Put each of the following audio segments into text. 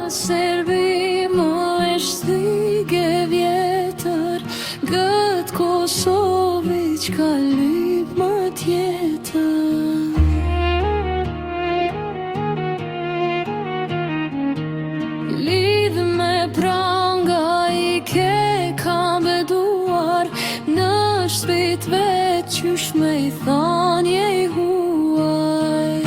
Serbi më e shtige vjetër, gëtë Kosovi qka lyp më tjetër. Lidh me pranga i ke kam beduar, në shpit vetë qysh me i thanje i huaj.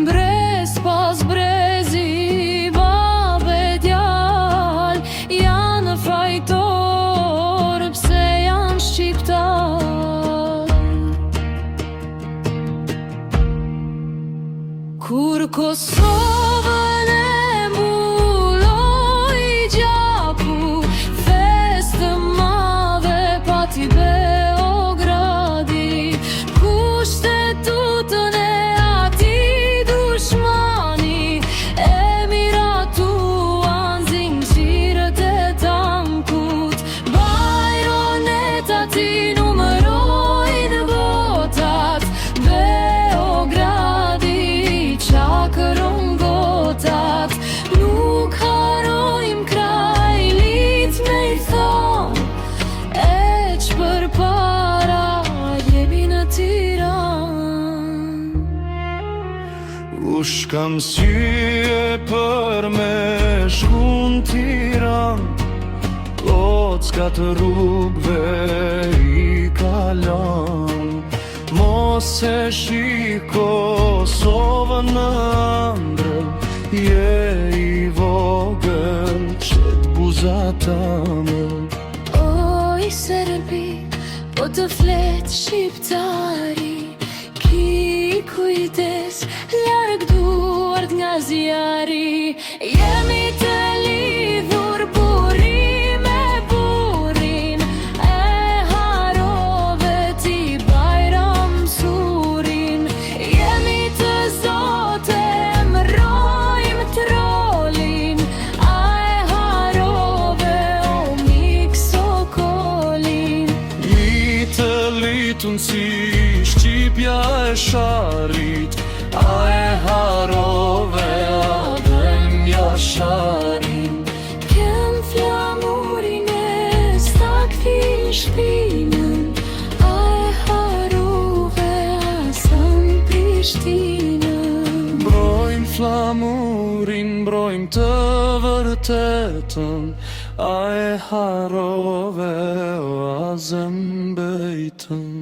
Brez pas brezi, babe djal, janë fajtor, pse janë shqiptar. Kur Kosovën e mbuloj gjaku, festë madhe pati Beogradi, kushtetutën e ati dushmani, emiratuan zinxhirët e tankut, bajonetat i numërojnë botat, Beogradi qakëron gotat, nuk harojmë kraj lit me i thon, eq për para jemi në Tiranë. Ush kam syje për me shkun Tiranë, Kocka të rrugve i kalon, mos e shiko Kosovën në ndrëm, je i vogël qet buzata më. Oj Serbi, po të flet shqiptari, ki kujdes, larg duart nga zjari, jemi të lidhur buri me burin, e harove ti Bajram Surin, jemi të zote, emrojmë trolin, a e harove o mik Sokolin. Litë litun si Shqipja e sharit, a e harove a dhen jasharin. Kem flamurin e stakfin shpinën, a e harove asan Prishtinën. Mbrojmë flamurin, mbrojmë të vërtetën, a e harove o azem bejtën.